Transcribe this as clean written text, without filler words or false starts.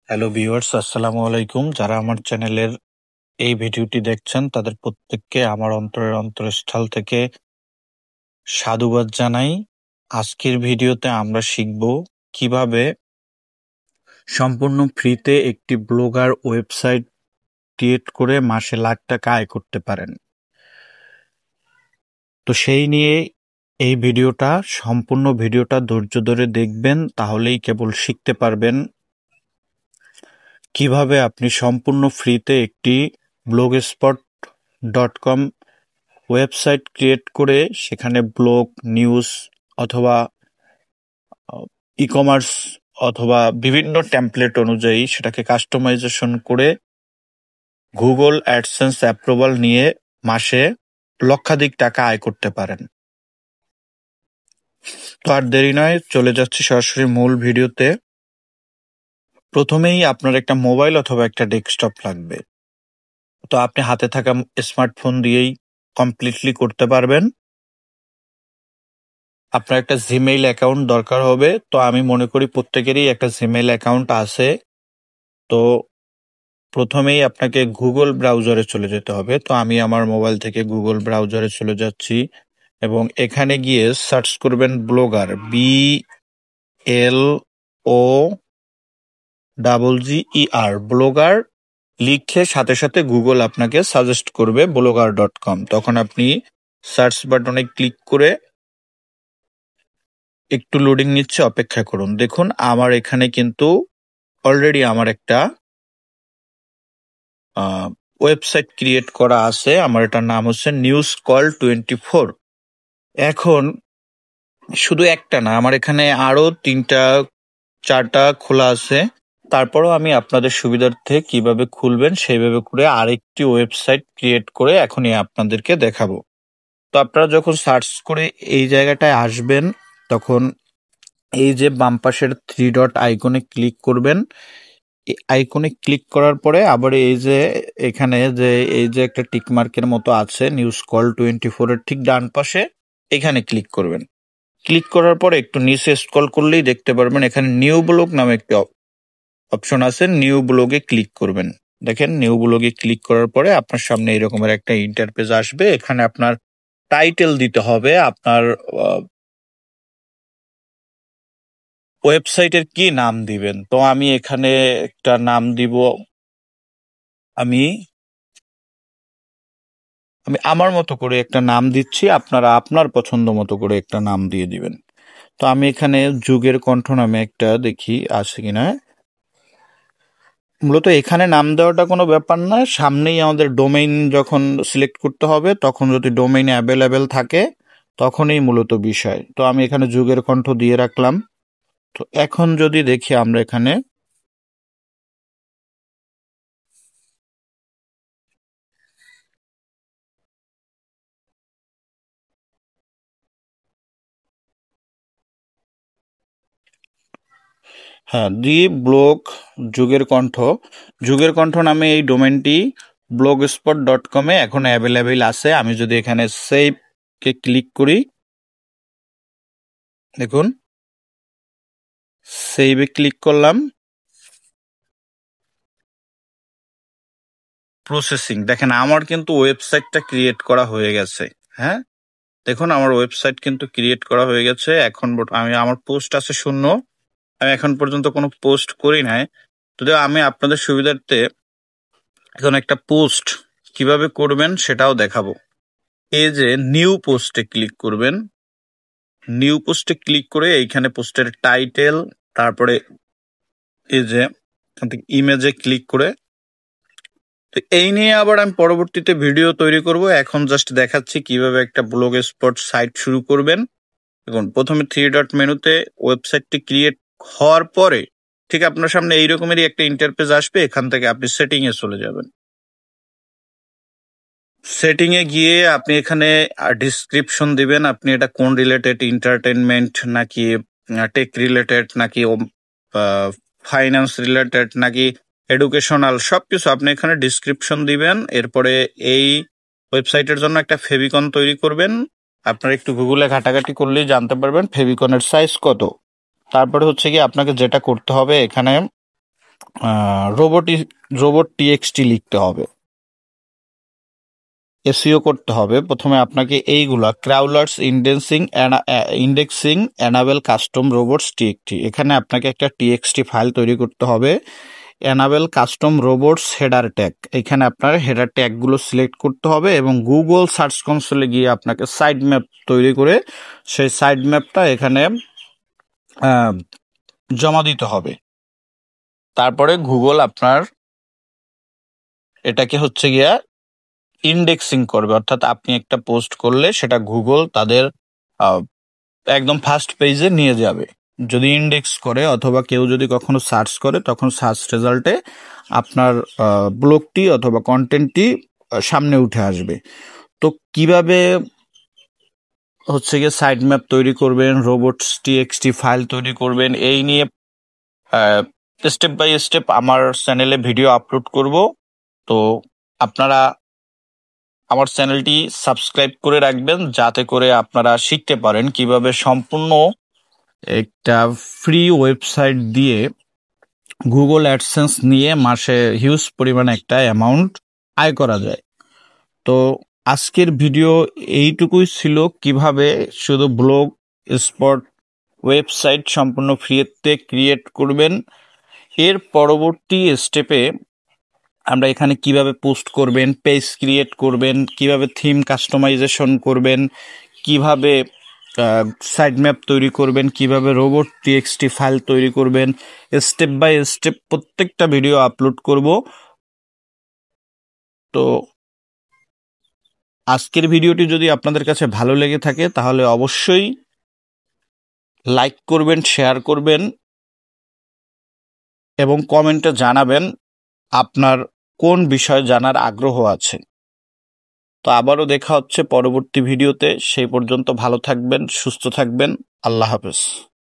Hello viewers, আসসালামু আলাইকুম। যারা আমার চ্যানেলের এই ভিডিওটি দেখছেন তাদের প্রত্যেককে আমার অন্তরের অন্তরস্থল থেকে সাধুবাদ জানাই। আজকের ভিডিওতে আমরা শিখব কিভাবে সম্পূর্ণ ফ্রিতে একটি ব্লগার ওয়েবসাইট ক্রিয়েট করে মাসে লাখ টাকা আয় করতে পারেন। তো সেই নিয়ে এই ভিডিওটা, সম্পূর্ণ ভিডিওটা ধৈর্য ধরে দেখবেন, তাহলেই কেবল শিখতে পারবেন কিভাবে আপনি সম্পূর্ণ ফ্রিতে একটি blogspot.com ওয়েবসাইট ক্রিয়েট করে সেখানে ব্লগ, নিউজ অথবা ই-কমার্স অথবা বিভিন্ন টেমপ্লেট অনুযায়ী সেটাকে কাস্টমাইজেশন করে গুগল অ্যাডসেন্স অ্যাপ্রুভাল নিয়ে মাসে লক্ষাধিক টাকা আয় করতে পারেন। তো আর দেরি নয়, চলে যাচ্ছি সরাসরি মূল ভিডিওতে। প্রথমেই আপনার একটা মোবাইল অথবা একটা ডেস্কটপ লাগবে। তো আপনি হাতে থাকা স্মার্টফোন দিয়েই কমপ্লিটলি করতে পারবেন। আপনার একটা জিমেইল অ্যাকাউন্ট দরকার হবে। তো আমি মনে করি প্রত্যেকেরই একটা জিমেইল অ্যাকাউন্ট আছে। তো প্রথমেই আপনাকে গুগল ব্রাউজারে চলে যেতে হবে। তো আমি আমার মোবাইল থেকে গুগল ব্রাউজারে চলে যাচ্ছি এবং এখানে গিয়ে সার্চ করবেন ব্লগার, BLOGGER, ব্লগার লিখে সাথে সাথে গুগল আপনাকে সাজেস্ট করবে blogger.com। তখন আপনি সার্চ বাটনে ক্লিক করে একটু লোডিং নিচ্ছে, অপেক্ষা করুন। দেখুন আমার এখানে কিন্তু অলরেডি আমার একটা ওয়েবসাইট ক্রিয়েট করা আছে। আমার এটার নাম হচ্ছে NewsCall24। এখন শুধু একটা না, আমার এখানে আরো 3-4টা খোলা আছে। তারপরও আমি আপনাদের সুবিধার্থে কিভাবে খুলবেন সেইভাবে করে আরেকটি ওয়েবসাইট ক্রিয়েট করে এখনই আপনাদেরকে দেখাবো। তো আপনারা যখন সার্চ করে এই জায়গাটায় আসবেন, তখন এই যে বাম পাশের 3 ডট আইকনে ক্লিক করবেন। আইকনে ক্লিক করার পরে আবার এই যে এখানে যে এই যে একটা টিক মার্কের মতো আছে NewsCall24 এর ঠিক ডান পাশে, এখানে ক্লিক করবেন। ক্লিক করার পরে একটু নিচে স্ক্রল করলেই দেখতে পারবেন এখানে নিউ ব্লগ নামে একটি অপশন আছে। নিউ ব্লগে ক্লিক করবেন। দেখেন নিউ ব্লগে ক্লিক করার পরে আপনার সামনে এরকমের একটা ইন্টারফেস আসবে। এখানে আপনার টাইটেল দিতে হবে, আপনার ওয়েবসাইটের কি নাম দিবেন। তো আমি এখানে একটা নাম দিব, আমি আমার মতো করে একটা নাম দিচ্ছি, আপনারা আপনার পছন্দ মতো করে একটা নাম দিয়ে দিবেন। তো আমি এখানে যুগের কণ্ঠ নামে একটা দেখি আছে কিনা। মূলত এখানে নাম দেওয়াটা কোনো ব্যাপার না, সামনেই আমাদের ডোমেইন যখন সিলেক্ট করতে হবে তখন যদি ডোমেইন অ্যাভেলেবেল থাকে তখনই মূলত বিষয়। তো আমি এখানে যুগের কণ্ঠ দিয়ে রাখলাম। তো এখন যদি দেখি আমরা এখানে হ্যাঁ, দি ব্লগ যুগের কণ্ঠ নামে এই ডোমেনটি blogspot.com-এ এখন অ্যাভেলেবেল আছে। আমি যদি এখানে সেভ কে ক্লিক করি, দেখুন সেভে ক্লিক করলাম, প্রসেসিং। দেখেন আমার কিন্তু ওয়েবসাইটটা ক্রিয়েট করা হয়ে গেছে। হ্যাঁ, দেখুন আমার ওয়েবসাইট কিন্তু ক্রিয়েট করা হয়ে গেছে। এখন আমার পোস্ট আছে 0। আমি এখন পর্যন্ত কোনো পোস্ট করি নাই। যদিও আমি আপনাদের সুবিধার্থে এখন একটা পোস্ট কিভাবে করবেন সেটাও দেখাবো। এই যে নিউ পোস্টে ক্লিক করবেন। নিউ পোস্টে ক্লিক করে এইখানে পোস্টের টাইটেল, তারপরে এই যে ইমেজে ক্লিক করে, তো এই নিয়ে আবার আমি পরবর্তীতে ভিডিও তৈরি করব। এখন জাস্ট দেখাচ্ছি কিভাবে একটা ব্লগ স্পট সাইট শুরু করবেন। দেখুন প্রথমে 3 ডট মেনুতে ওয়েবসাইটটি ক্রিয়েট হওয়ার পরে ঠিক আপনার সামনে এইরকমেরই একটা ইন্টারফেস আসবে। এখান থেকে আপনি সেটিং এ চলে যাবেন। সেটিং এ গিয়ে আপনি এখানে ডিসক্রিপশন দিবেন, আপনি এটা কোন রিলেটেড, এন্টারটেনমেন্ট নাকি টেক রিলেটেড নাকি ফাইন্যান্স রিলেটেড নাকি এডুকেশনাল, সবকিছু আপনি এখানে ডিসক্রিপশন দিবেন। এরপরে এই ওয়েবসাইটের জন্য একটা ফেভিকন তৈরি করবেন। আপনারা একটু গুগলে ঘাটাঘাটি করলেই জানতে পারবেন ফেভিকনের সাইজ কত। তারপরে হচ্ছে কি আপনাকে যেটা করতে হবে, এখানে রোবট টিএক্সটি লিখতে হবে, এসইও করতে হবে। প্রথমে আপনাকে এইগুলা crawlers indexing enable custom robots TXT, এখানে আপনাকে একটা টিএক্সটি ফাইল তৈরি করতে হবে। Enable custom robots header tag, এখানে আপনার হেডার ট্যাগগুলো সিলেক্ট করতে হবে এবং গুগল সার্চ কনসোলে গিয়ে আপনাকে সাইড ম্যাপ তৈরি করে সেই সাইড ম্যাপটা এখানে জমা দিতে হবে। তারপরে গুগল আপনার এটাকে হচ্ছে গিয়া ইন্ডেক্সিং করবে, অর্থাৎ আপনি একটা পোস্ট করলে সেটা গুগল তাদের একদম ফার্স্ট পেজে নিয়ে যাবে। যদি ইন্ডেক্স করে অথবা কেউ যদি কখনো সার্চ করে তখন সার্চ রেজাল্টে আপনার ব্লগটি অথবা কন্টেন্টটি সামনে উঠে আসবে। তো কিভাবে হচ্ছে গিয়ে সাইড ম্যাপ তৈরি করবেন, রোবটস টিএক্সটি ফাইল তৈরি করবেন, এই নিয়ে স্টেপ বাই স্টেপ আমার চ্যানেলে ভিডিও আপলোড করব। তো আপনারা আমার চ্যানেলটি সাবস্ক্রাইব করে রাখবেন যাতে করে আপনারা শিখতে পারেন কিভাবে সম্পূর্ণ একটা ফ্রি ওয়েবসাইট দিয়ে গুগল অ্যাডসেন্স নিয়ে মাসে হিউজ পরিমাণে একটা অ্যামাউন্ট আয় করা যায়। তো আজকের ভিডিও এইটুকুই ছিল, কিভাবে শুধু ব্লগ স্পট ওয়েবসাইট সম্পূর্ণ ফ্রিতে ক্রিয়েট করবেন। এর পরবর্তী স্টেপে আমরা এখানে কিভাবে পোস্ট করবেন, পেজ ক্রিয়েট করবেন, কিভাবে থিম কাস্টমাইজেশন করবেন, কিভাবে সাইড ম্যাপ তৈরি করবেন, কিভাবে রোবট টিএক্সটি ফাইল তৈরি করবেন, স্টেপ বাই স্টেপ প্রত্যেকটা ভিডিও আপলোড করব। তো আজকের ভিডিওটি যদি আপনাদের কাছে ভালো লেগে থাকে তাহলে অবশ্যই লাইক করবেন, শেয়ার করবেন এবং কমেন্টে জানাবেন আপনার কোন বিষয় জানার আগ্রহ আছে। তো আবারও দেখা হচ্ছে পরবর্তী ভিডিওতে, সেই পর্যন্ত ভালো থাকবেন, সুস্থ থাকবেন। আল্লাহ হাফেজ।